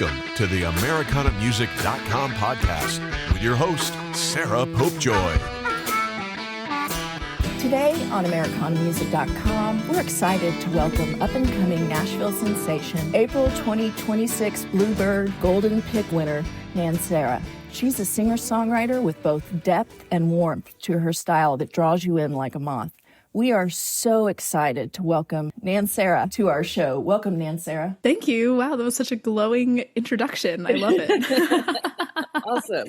Welcome to the AmericanaMusic.com podcast with your host, Sarah Popejoy. Today on AmericanaMusic.com, we're excited to welcome up-and-coming Nashville sensation, April 2026 Bluebird Golden Pick Winner, Nanseera. She's a singer-songwriter with both depth and warmth to her style that draws you in like a moth. We are so excited to welcome Nanseera to our show. Welcome, Nanseera. Thank you. Wow, that was such a glowing introduction. I love it. Awesome.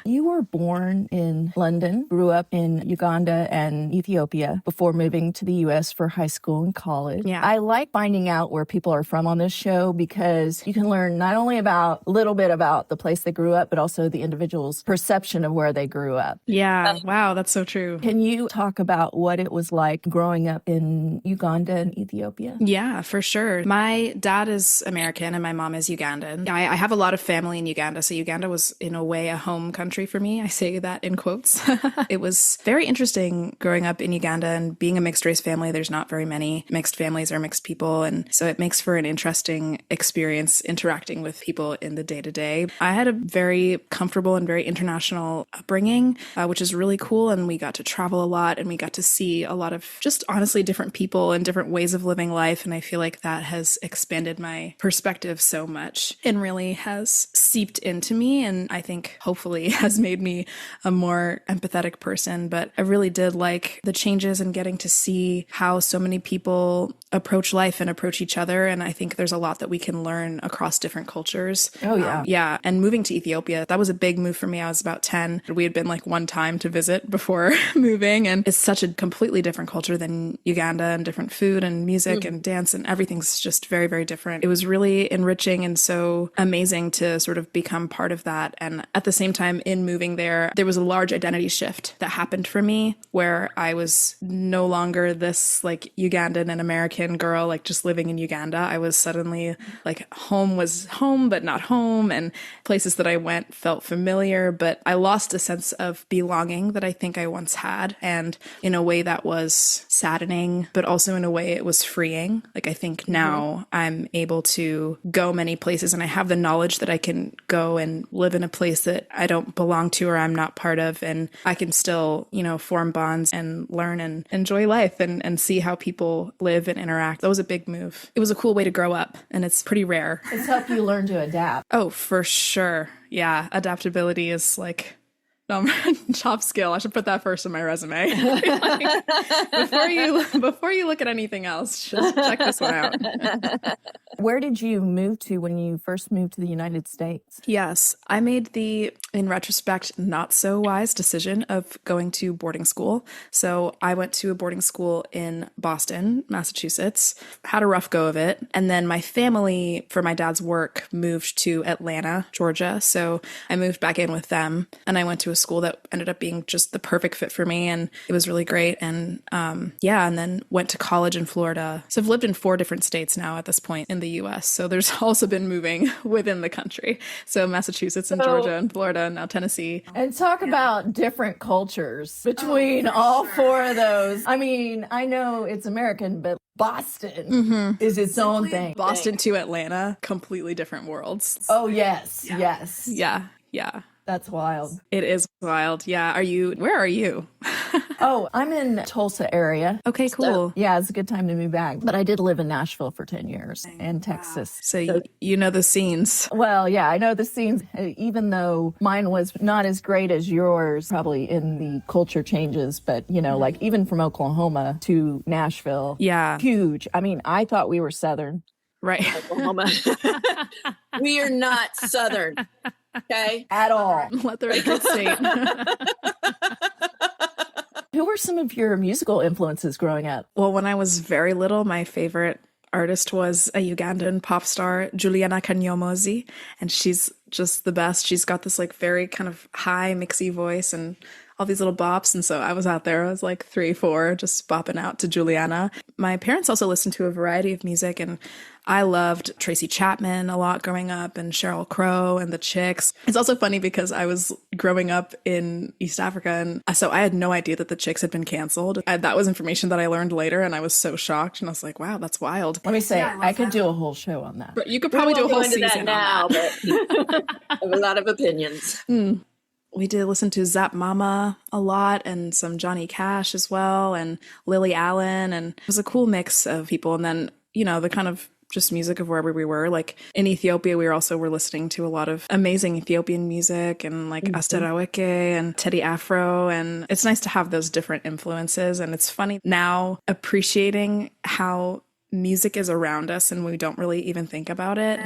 You were born in London, grew up in Uganda and Ethiopia before moving to the U.S. for high school and college. Yeah. I like finding out where people are from on this show because you can learn not only about a little bit about the place they grew up, but also the individual's perception of where they grew up. Yeah. Wow, that's so true. Can you talk about what it was like growing up in Uganda and Ethiopia? Yeah, for sure. My dad is American and my mom is Ugandan. I have a lot of family in Uganda, so Uganda was in a way a home country for me. I say that in quotes. It was very interesting growing up in Uganda and being a mixed race family. There's not very many mixed families or mixed people, and so it makes for an interesting experience interacting with people in the day-to-day. I had a very comfortable and very international upbringing, which is really cool, and we got to travel a lot and we got to see a lot of just honestly different people and different ways of living life, and I feel like that has expanded my perspective so much and really has seeped into me, and I think hopefully has made me a more empathetic person. But I really did like the changes and getting to see how so many people approach life and approach each other, and I think there's a lot that we can learn across different cultures. Oh, yeah. Yeah, and moving to Ethiopia, that was a big move for me. I was about 10. We had been like one time to visit before moving, and it's such a completely different culture than Uganda, and different food and music and dance, and everything's just very, very different. It was really enriching and so amazing to sort of become part of that. And at the same time, in moving there was a large identity shift that happened for me, where I was no longer this like Ugandan and American girl, like just living in Uganda. I was suddenly like home was home, but not home. And places that I went felt familiar, but I lost a sense of belonging that I think I once had. And in a way that was saddening, but also in a way it was freeing. Like I think now I'm able to go many places and I have the knowledge that I can go and live in a place that I don't belong to or I'm not part of. And I can still, form bonds and learn and enjoy life and see how people live and interact. That was a big move. It was a cool way to grow up, and it's pretty rare. It's helped you learn to adapt. Oh, for sure. Yeah. Adaptability is like top skill. I should put that first in my resume. Before you look at anything else, just check this one out. Where did you move to when you first moved to the United States? Yes, I made the, in retrospect, not so wise decision of going to boarding school. So I went to a boarding school in Boston, Massachusetts, had a rough go of it. And then my family, for my dad's work, moved to Atlanta, Georgia. So I moved back in with them, and I went to a school that ended up being just the perfect fit for me, and it was really great. And and then went to college in Florida. So I've lived in 4 different states now at this point in the US. So there's also been moving within the country. So Massachusetts and Georgia and Florida and now Tennessee. And talk about different cultures between all 4 of those. I mean, I know it's American, but Boston is its own thing. Boston to Atlanta, completely different worlds. Oh, yes. Yes. Yeah. That's wild. It is wild. Yeah. Where are you? Oh, I'm in Tulsa area. Okay, cool. Yeah, it's a good time to move back. But I did live in Nashville for 10 years and Texas. So you know the scenes. Well, yeah, I know the scenes, even though mine was not as great as yours, probably in the culture changes. But, like even from Oklahoma to Nashville. Yeah. Huge. I mean, I thought we were Southern. Right. Oklahoma. We are not Southern. Okay. At all. Let the record state. Who were some of your musical influences growing up? Well, when I was very little, my favorite artist was a Ugandan pop star, Juliana Kanyomozi, and she's just the best. She's got this like very kind of high mixy voice, and all these little bops. And so I was out there, I was like 3, 4, just bopping out to Juliana. My parents also listened to a variety of music, and I loved Tracy Chapman a lot growing up, and Sheryl Crow and the Chicks. It's also funny because I was growing up in East Africa, and so I had no idea that the Chicks had been canceled. That was information that I learned later, and I was so shocked, and I was like, wow, that's wild. Let me say, I could do a whole show on that. But you could probably do a whole season now, on that. but I have a lot of opinions. We did listen to Zap Mama a lot, and some Johnny Cash as well, and Lily Allen, and it was a cool mix of people. And then, you know, the kind of just music of wherever we were. Like in Ethiopia, we were listening to a lot of amazing Ethiopian music, and like Asteraweke and Teddy Afro. And it's nice to have those different influences. And it's funny now appreciating how music is around us and we don't really even think about it.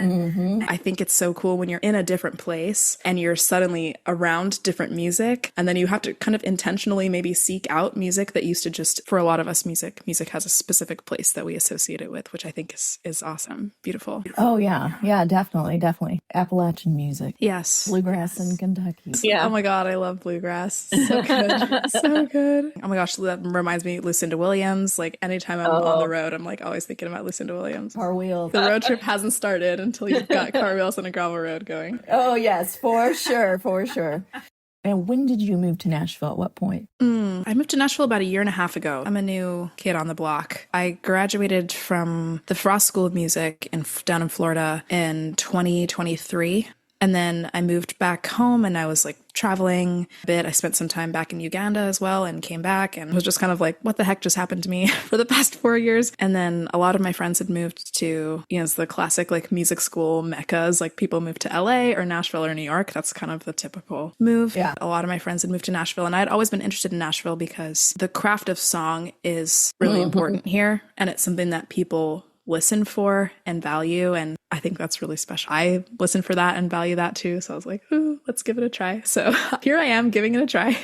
I think it's so cool when you're in a different place and you're suddenly around different music, and then you have to kind of intentionally maybe seek out music that used to just, for a lot of us, music has a specific place that we associate it with, which I think is awesome. Beautiful. Oh yeah, definitely Appalachian music. Yes. Bluegrass in Kentucky. Yeah. Oh my God, I love bluegrass. So good. So good. Oh my gosh, that reminds me of Lucinda Williams. Like anytime I'm on the road, I'm like always thinking about Lucinda Williams. Car wheels. The road trip hasn't started until you've got car wheels on a gravel road going. Oh yes, for sure. And when did you move to Nashville? At what point? I moved to Nashville about 1.5 years ago. I'm a new kid on the block. I graduated from the Frost School of Music down in Florida in 2023. And then I moved back home, and I was like traveling a bit. I spent some time back in Uganda as well, and came back and was just kind of like, what the heck just happened to me for the past 4 years? And then a lot of my friends had moved to, you know, it's the classic like music school meccas. Like people moved to LA or Nashville or New York. That's kind of the typical move. Yeah. A lot of my friends had moved to Nashville, and I had always been interested in Nashville because the craft of song is really important here. And it's something that people listen for and value, and I think that's really special. I listen for that and value that too, so I was like, ooh, let's give it a try. So here I am giving it a try.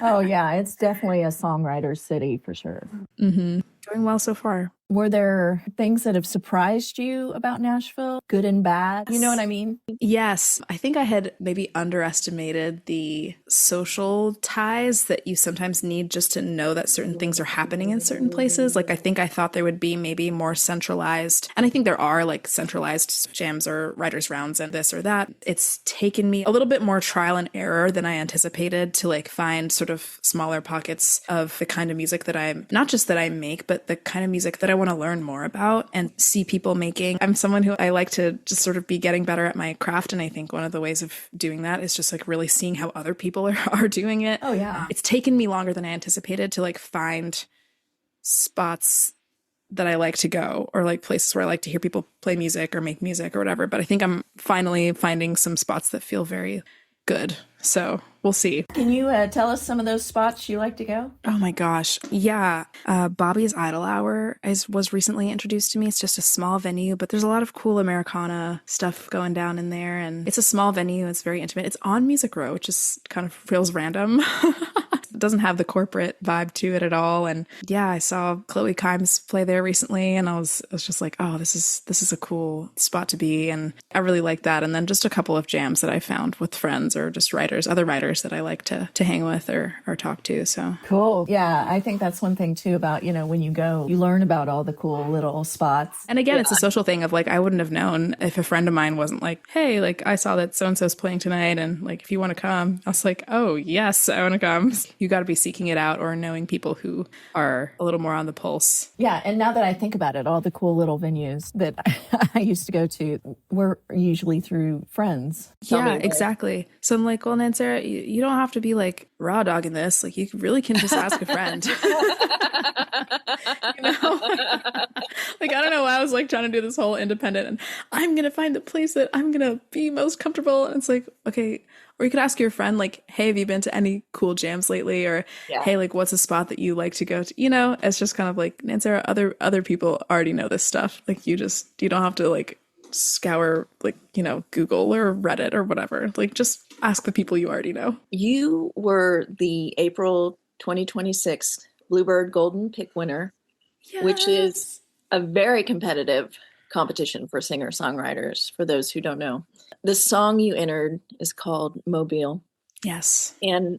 Oh yeah, it's definitely a songwriter city for sure. Doing well so far. Were there things that have surprised you about Nashville, good and bad? You know what I mean? Yes. I think I had maybe underestimated the social ties that you sometimes need just to know that certain things are happening in certain places. Like I think I thought there would be maybe more centralized, and I think there are like centralized jams or writers' rounds and this or that. It's taken me a little bit more trial and error than I anticipated to like find sort of smaller pockets of the kind of music that not just that I make, but the kind of music that I want to learn more about and see people making. I'm someone who I like to just sort of be getting better at my craft. And I think one of the ways of doing that is just like really seeing how other people are doing it. Oh yeah. It's taken me longer than I anticipated to like find spots that I like to go, or like places where I like to hear people play music or make music or whatever. But I think I'm finally finding some spots that feel very good. So we'll see. Can you tell us some of those spots you like to go? Oh my gosh. Yeah. Bobby's Idle Hour was recently introduced to me. It's just a small venue, but there's a lot of cool Americana stuff going down in there. And it's a small venue. It's very intimate. It's on Music Row, which just kind of feels random. It doesn't have the corporate vibe to it at all. And yeah, I saw Chloe Kimes play there recently, and I was just like, oh, this is a cool spot to be. And I really like that. And then just a couple of jams that I found with friends or just other writers that I like to hang with or talk to. So cool. Yeah, I think that's one thing too about, you know, when you go, you learn about all the cool little spots. And again, it's a social thing of like, I wouldn't have known if a friend of mine wasn't like, hey, like I saw that so-and-so's playing tonight, and like, if you want to come, I was like, oh yes, I want to come. You got to be seeking it out or knowing people who are a little more on the pulse. Yeah. And now that I think about it, all the cool little venues that I used to go to were usually through friends. Yeah, exactly. So I'm like, well, Nanseera, you don't have to be like raw dogging this. Like you really can just ask a friend. You know? Like, I don't know why I was like trying to do this whole independent and I'm going to find the place that I'm going to be most comfortable. And it's like, okay. Or you could ask your friend, like, hey, have you been to any cool jams lately? Or, hey, like, what's a spot that you like to go to? You know, it's just kind of like, Nanseera, other people already know this stuff. Like, you don't have to, like, scour, like, you know, Google or Reddit or whatever. Like, just ask the people you already know. You were the April 2026 Bluebird Golden Pick Winner, which is a very competitive competition for singer-songwriters, for those who don't know. The song you entered is called Mobile. Yes. And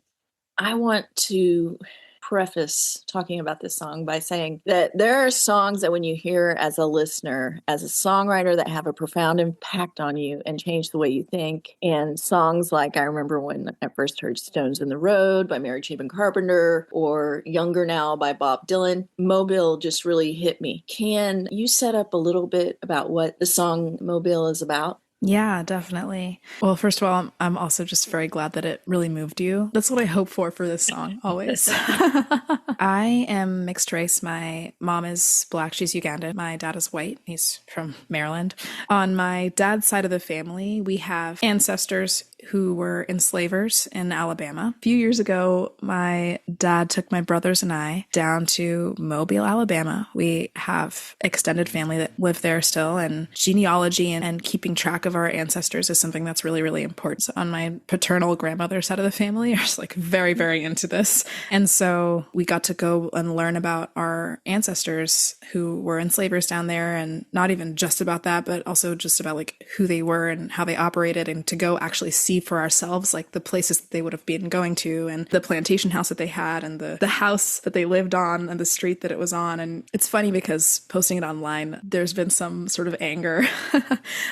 I want to preface talking about this song by saying that there are songs that when you hear as a listener, as a songwriter, that have a profound impact on you and change the way you think. And songs like, I remember when I first heard Stones in the Road by Mary Chapin Carpenter or Younger Now by Bob Dylan, Mobile just really hit me. Can you set up a little bit about what the song Mobile is about? Yeah, definitely. Well, first of all, I'm also just very glad that it really moved you. That's what I hope for this song, always. I am mixed race. My mom is Black. She's Ugandan. My dad is white. He's from Maryland. On my dad's side of the family, we have ancestors who were enslavers in Alabama. A few years ago, my dad took my brothers and I down to Mobile, Alabama. We have extended family that live there still, and genealogy and keeping track of our ancestors is something that's really, really important. So on my paternal grandmother's side of the family, are just like very, very into this. And so we got to go and learn about our ancestors who were enslavers down there, and not even just about that, but also just about like who they were and how they operated, and to go actually see for ourselves like the places that they would have been going to, and the plantation house that they had, and the house that they lived on, and the street that it was on. And it's funny because posting it online, there's been some sort of anger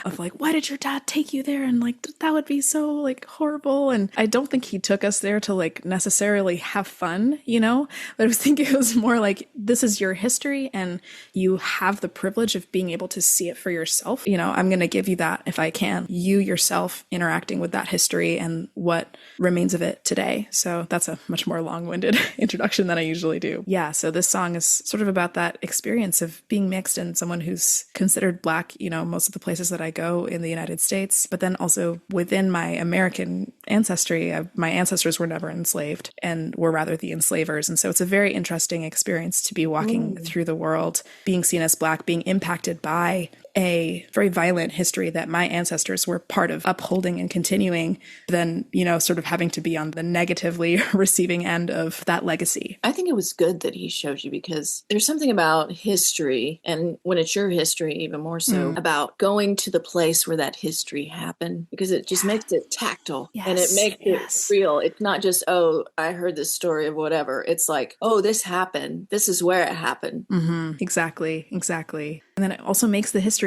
of like, why did your dad take you there? And like, that would be so like horrible. And I don't think he took us there to like necessarily have fun, you know, but I was thinking it was more like, this is your history and you have the privilege of being able to see it for yourself. You know, I'm going to give you that if I can. You yourself interacting with that history and what remains of it today. So that's a much more long-winded introduction than I usually do. Yeah, so this song is sort of about that experience of being mixed and someone who's considered Black, you know, most of the places that I go in the United States, but then also within my American ancestry, my ancestors were never enslaved and were rather the enslavers. And so it's a very interesting experience to be walking through the world, being seen as Black, being impacted by a very violent history that my ancestors were part of upholding and continuing, then, you know, sort of having to be on the negatively receiving end of that legacy. I think it was good that he showed you, because there's something about history, and when it's your history, even more so, about going to the place where that history happened, because it just makes it tactile and it makes it real. It's not just, oh, I heard this story of whatever. It's like, oh, this happened. This is where it happened. Exactly. And then it also makes the history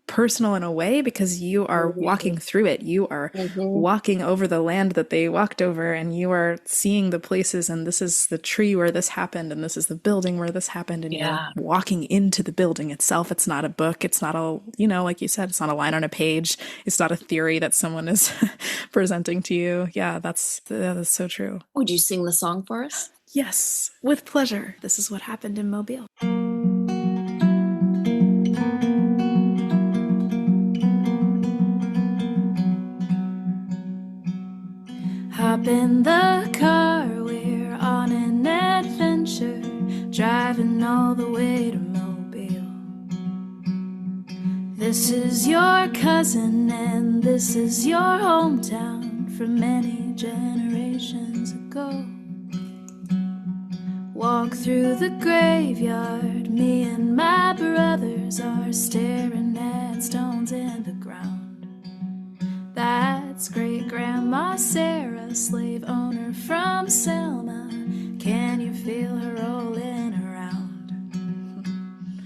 personal in a way, because you are walking through it. You are walking over the land that they walked over, and you are seeing the places, and this is the tree where this happened, and this is the building where this happened, and you're walking into the building itself. It's not a book. It's not a, you know, like you said, it's not a line on a page. It's not a theory that someone is presenting to you. Yeah, that's so true. Would you sing the song for us? Yes, with pleasure. This is what happened in Mobile. Hop in the car, we're on an adventure, driving all the way to Mobile. This is your cousin and this is your hometown from many generations ago. Walk through the graveyard, me and my brothers are staring at stones in the ground. That's great-grandma Sarah, slave owner from Selma. Can you feel her rolling around?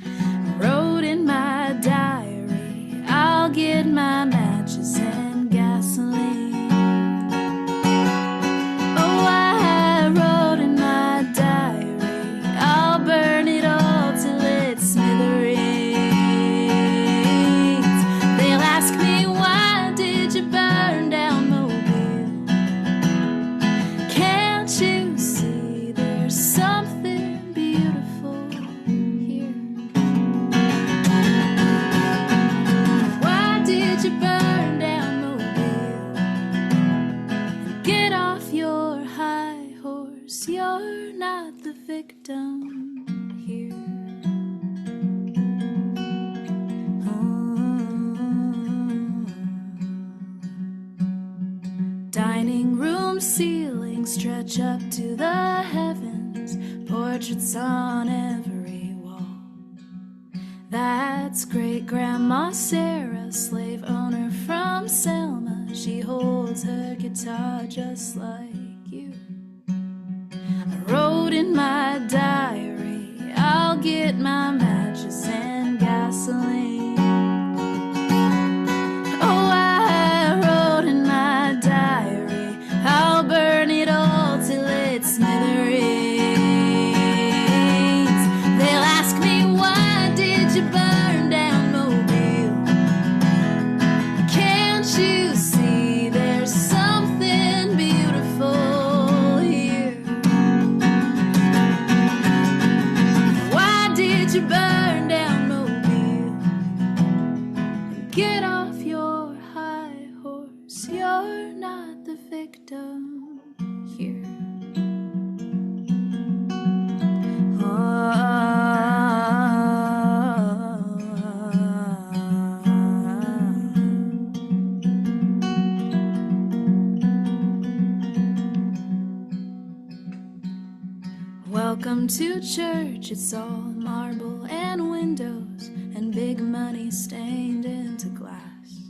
I wrote in my diary, I'll get my matches and gasoline. Oh, I wrote in my diary, I'll burn it all till it's smithereens. They'll ask me, why did you burn down Mobile? Can't you see there's something beautiful here? Why did you burn down Mobile? And get off your high horse, you're not the victim here. Dining room ceilings stretch up to the heavens, portraits on every wall. That's great-grandma Sarah, slave owner from Selma. She holds her guitar just like you. Welcome to church, it's all marble and windows and big money stained into glass.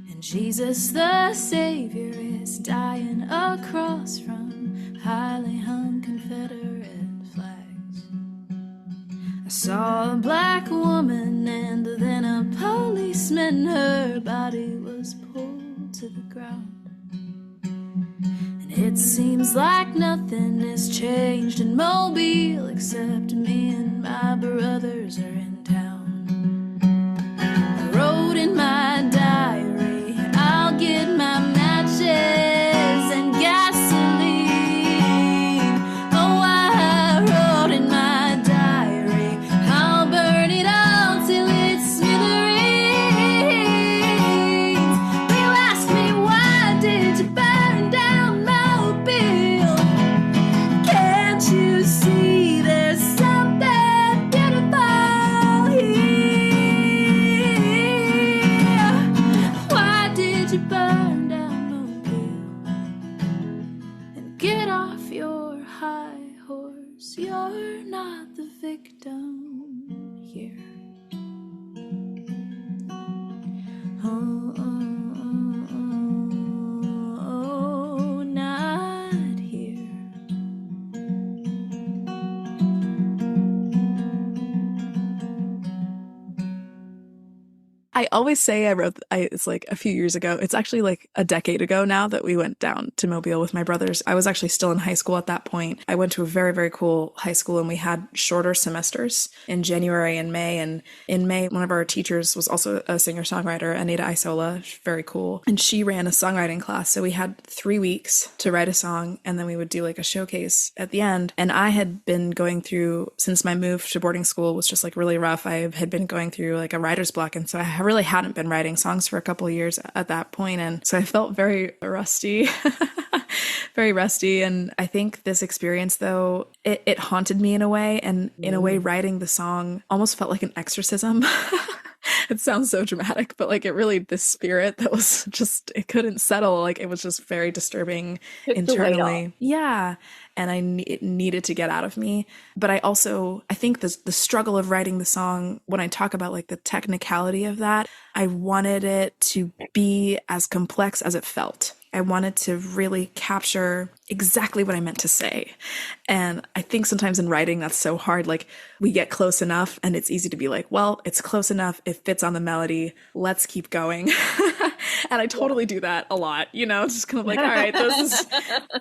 And Jesus the Savior is dying across from highly hung Confederate flags. I saw a black woman and then a policeman, her body was pulled to the ground. It seems like nothing has changed in Mobile except me and my brothers are in town. I wrote in my diary, I'll get my matches and gasoline. Oh, I wrote in my diary, I'll burn it all till it's smithereens. They'll ask me, why did you burn down? Can't you see there's something beautiful here? Why did you burn down Mobile? And get off your high horse, you're not the victim here. Oh, not here. I always say it's like a few years ago. It's actually like a decade ago now that we went down to Mobile with my brothers. I was actually still in high school at that point. I went to a very, very cool high school and we had shorter semesters in January and May. And in May, one of our teachers was also a singer-songwriter, Anita Isola, very cool. And she ran a songwriting class. So we had 3 weeks to write a song and then we would do like a showcase at the end. And I had been going through, since my move to boarding school was just like really rough, I had been going through like a writer's block. And so I really hadn't been writing songs for a couple of years at that point. And so I felt very rusty, very rusty. And I think this experience, though, it haunted me in a way. And in a way, writing the song almost felt like an exorcism. It sounds so dramatic, but like it really, this spirit that was just, it couldn't settle. Like it was just very disturbing internally. Yeah. And it needed to get out of me. But I think the struggle of writing the song, when I talk about like the technicality of that, I wanted it to be as complex as it felt. I wanted to really capture exactly what I meant to say. And I think sometimes in writing, that's so hard. Like we get close enough and it's easy to be like, well, it's close enough. It fits on the melody. Let's keep going. And I totally do that a lot, just kind of like, all right,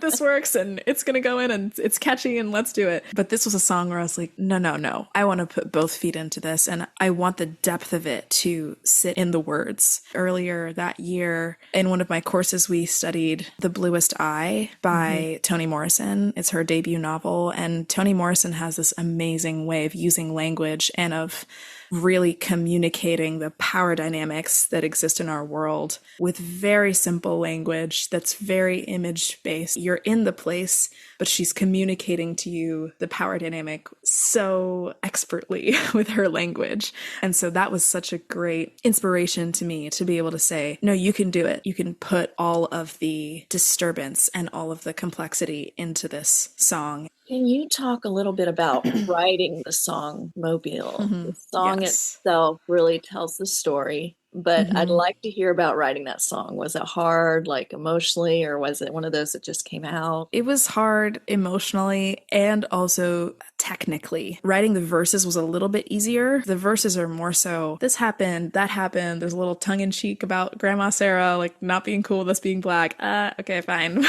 this works and it's going to go in and it's catchy and let's do it. But this was a song where I was like, no, I want to put both feet into this. And I want the depth of it to sit in the words. Earlier that year in one of my courses, we studied The Bluest Eye by Toni Morrison. It's her debut novel. And Toni Morrison has this amazing way of using language and of really communicating the power dynamics that exist in our world with very simple language that's very image-based. You're in the place, but she's communicating to you the power dynamic so expertly with her language. And so that was such a great inspiration to me to be able to say, no, you can do it. You can put all of the disturbance and all of the complexity into this song. Can you talk a little bit about writing the song Mobile? The song itself really tells the story, but I'd like to hear about writing that song. Was it hard, like emotionally, or was it one of those that just came out? It was hard emotionally and also technically. Writing the verses was a little bit easier. The verses are more so, this happened, that happened. There's a little tongue-in-cheek about Grandma Sarah, like not being cool with us being black. Okay, fine.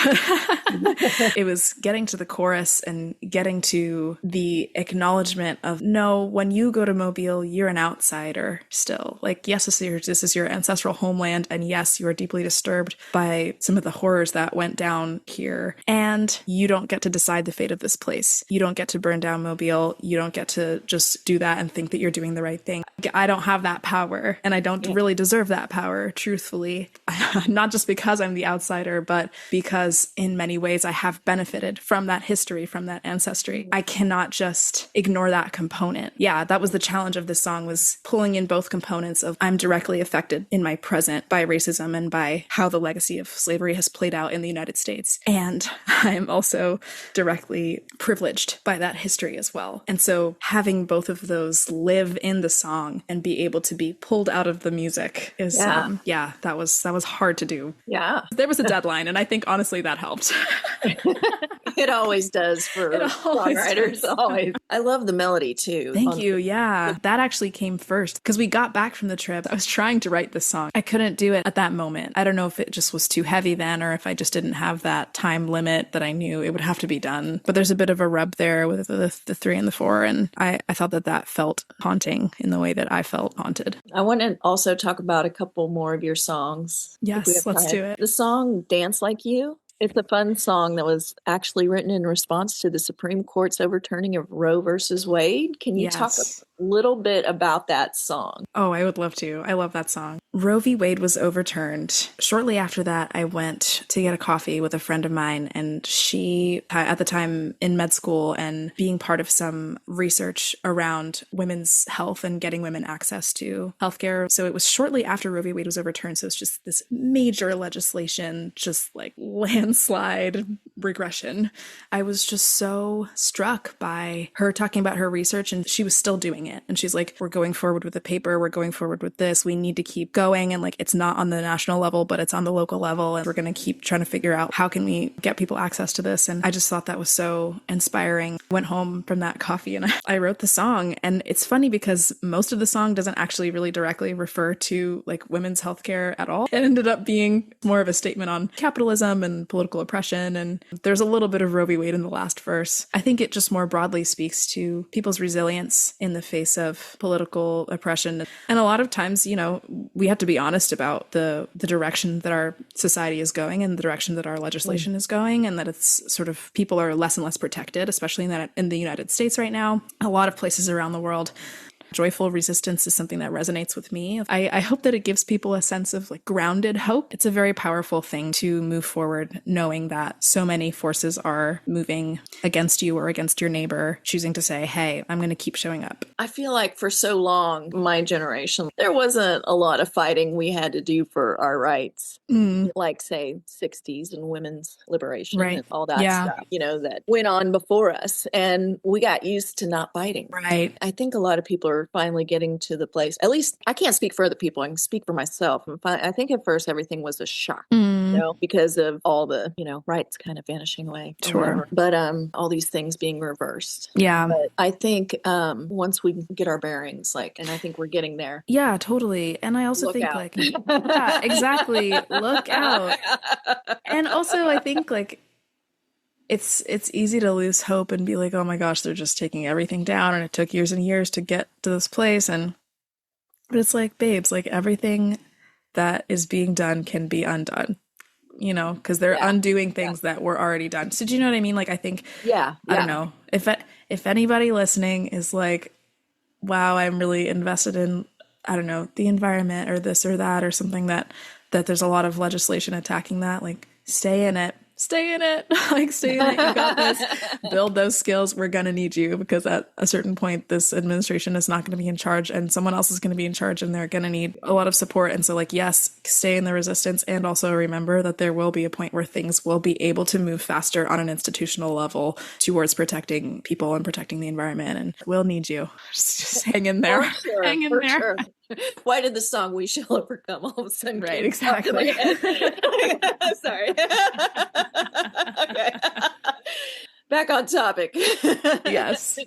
It was getting to the chorus and getting to the acknowledgement of, no, when you go to Mobile, you're an outsider still. Like, yes, this is your ancestral homeland. And yes, you are deeply disturbed by some of the horrors that went down here. And you don't get to decide the fate of this place. You don't get to burn down Mobile. You don't get to just do that and think that you're doing the right thing. I don't have that power, and I don't really deserve that power, truthfully. Not just because I'm the outsider, but because in many ways I have benefited from that history, from that ancestry. I cannot just ignore that component. Yeah, that was the challenge of this song, was pulling in both components of I'm directly affected in my present by racism and by how the legacy of slavery has played out in the United States. And I'm also directly privileged by that history as well. And so having both of those live in the song and be able to be pulled out of the music is, that was hard to do. Yeah. There was a deadline, and I think honestly that helped. It always does for songwriters. Always. I love the melody too. Thank you. Yeah. That actually came first because we got back from the trip. I was trying to write this song. I couldn't do it at that moment. I don't know if it just was too heavy then or if I just didn't have that time limit that I knew it would have to be done. But there's a bit of a rub there with the 3 and the 4. And I thought that felt haunting in the way that I felt haunted. I want to also talk about a couple more of your songs. Yes, let's do it. The song Dance Like You. It's a fun song that was actually written in response to the Supreme Court's overturning of Roe versus Wade. Can you talk a little bit about that song? Oh, I would love to. I love that song. Roe v. Wade was overturned. Shortly after that, I went to get a coffee with a friend of mine, and she, at the time in med school and being part of some research around women's health and getting women access to healthcare. So it was shortly after Roe v. Wade was overturned. So it's just this major legislation, just like landslide regression. I was just so struck by her talking about her research, and she was still doing it. And she's like, we're going forward with the paper. We're going forward with this. We need to keep going. And like, it's not on the national level, but it's on the local level. And we're going to keep trying to figure out how can we get people access to this. And I just thought that was so inspiring. Went home from that coffee and I wrote the song. And it's funny because most of the song doesn't actually really directly refer to like women's healthcare at all. It ended up being more of a statement on capitalism and political oppression. And there's a little bit of Roe v. Wade in the last verse. I think it just more broadly speaks to people's resilience in the face of political oppression. And a lot of times, you know, we have to be honest about the direction that our society is going and the direction that our legislation is going, and that it's sort of people are less and less protected, especially in the United States right now. A lot of places around the world. Joyful resistance is something that resonates with me. I hope that it gives people a sense of like grounded hope. It's a very powerful thing to move forward, knowing that so many forces are moving against you or against your neighbor, choosing to say, hey, I'm going to keep showing up. I feel like for so long, my generation, there wasn't a lot of fighting we had to do for our rights. Like say 60s and women's liberation and all that stuff, you know, that went on before us. And we got used to not fighting. Right. I think a lot of people are finally getting to the place, at least I can't speak for other people, I can speak for myself. I think at first everything was a shock, you know, because of all the, you know, rights kind of vanishing away. Sure. But all these things being reversed. Yeah. But I think once we get our bearings, like, and I think we're getting there. Yeah, totally. And I also think like, yeah, exactly. Look out. And also I think like, it's easy to lose hope and be like, oh my gosh, they're just taking everything down and it took years and years to get to this place. But it's like, babes, like everything that is being done can be undone, you know, because they're undoing things that were already done. So do you know what I mean? Like, I think, I don't know, if anybody listening is like, wow, I'm really invested in, I don't know, the environment or this or that or something that there's a lot of legislation attacking that, like, stay in it. Like, stay in it. You got this. Build those skills. We're going to need you, because at a certain point, this administration is not going to be in charge and someone else is going to be in charge and they're going to need a lot of support. And so like, yes, stay in the resistance, and also remember that there will be a point where things will be able to move faster on an institutional level towards protecting people and protecting the environment. And we'll need you. Just hang in there. Sure, hang in there. Sure. Why did the song "We Shall Overcome" all of a sudden? Right, exactly. Sorry. Okay. Back on topic. Yes.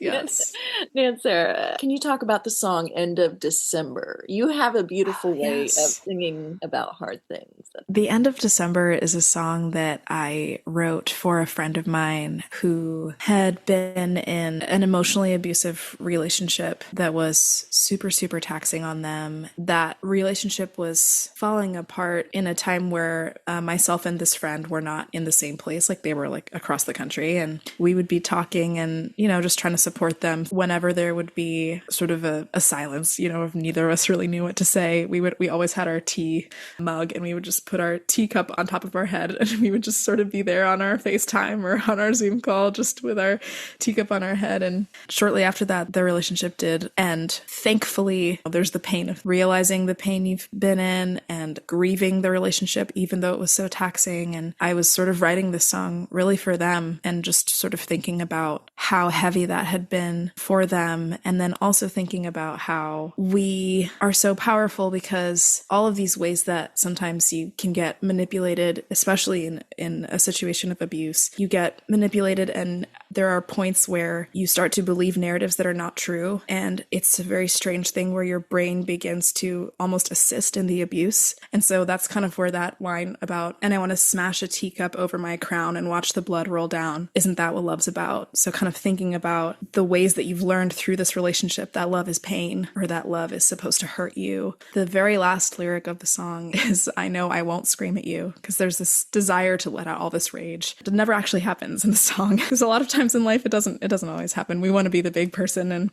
Nanseera, can you talk about the song "End of December"? You have a beautiful way of singing about hard things. The End of December is a song that I wrote for a friend of mine who had been in an emotionally abusive relationship that was super, super taxing on them. That relationship was falling apart in a time where myself and this friend were not in the same place. Like, they were like across the country, and we would be talking and, you know, just trying to support them when whenever there would be sort of a silence, if neither of us really knew what to say, we always had our tea mug and we would just put our teacup on top of our head and we would just sort of be there on our FaceTime or on our Zoom call just with our teacup on our head. And shortly after that, the relationship did end. Thankfully, there's the pain of realizing the pain you've been in and grieving the relationship, even though it was so taxing. And I was sort of writing this song really for them and just sort of thinking about how heavy that had been for them. And then also thinking about how we are so powerful because all of these ways that sometimes you can get manipulated, especially in a situation of abuse, you get manipulated and there are points where you start to believe narratives that are not true. And it's a very strange thing where your brain begins to almost assist in the abuse. And so that's kind of where that line about, and I want to smash a teacup over my crown and watch the blood roll down. Isn't that what love's about? So kind of thinking about the ways that you've learned through this relationship that love is pain or that love is supposed to hurt you. The very last lyric of the song is, I know I won't scream at you, because there's this desire to let out all this rage. It never actually happens in the song. Because a lot of times in life, it doesn't always happen. We want to be the big person and,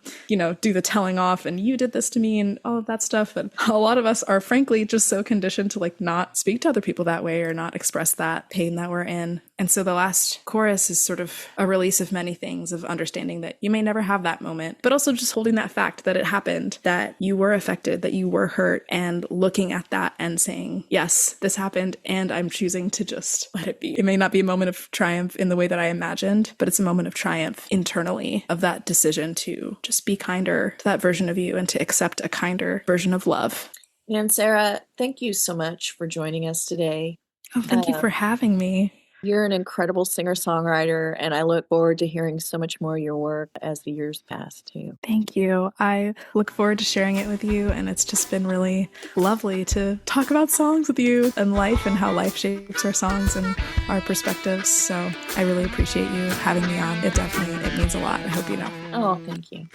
do the telling off and you did this to me and all of that stuff. But a lot of us are frankly just so conditioned to not speak to other people that way or not express that pain that we're in. And so the last chorus is sort of a release of many things, of understanding that you may never have that moment, but also just holding that fact that it happened, that you were affected, that you were hurt, and looking at that and saying, yes, this happened, and I'm choosing to just let it be. It may not be a moment of triumph in the way that I imagined, but it's a moment of triumph internally of that decision to just be kinder to that version of you and to accept a kinder version of love. Nanseera, thank you so much for joining us today. Oh, thank you for having me. You're an incredible singer-songwriter, and I look forward to hearing so much more of your work as the years pass, too. Thank you. I look forward to sharing it with you, and it's just been really lovely to talk about songs with you and life and how life shapes our songs and our perspectives. So I really appreciate you having me on. It means a lot. I hope you know. Oh, thank you.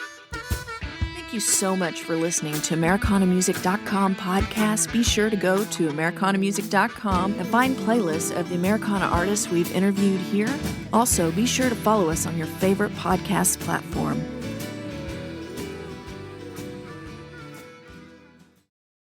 Thank you so much for listening to AmericanaMusic.com podcast. Be sure to go to AmericanaMusic.com and find playlists of the Americana artists we've interviewed here. Also, be sure to follow us on your favorite podcast platform.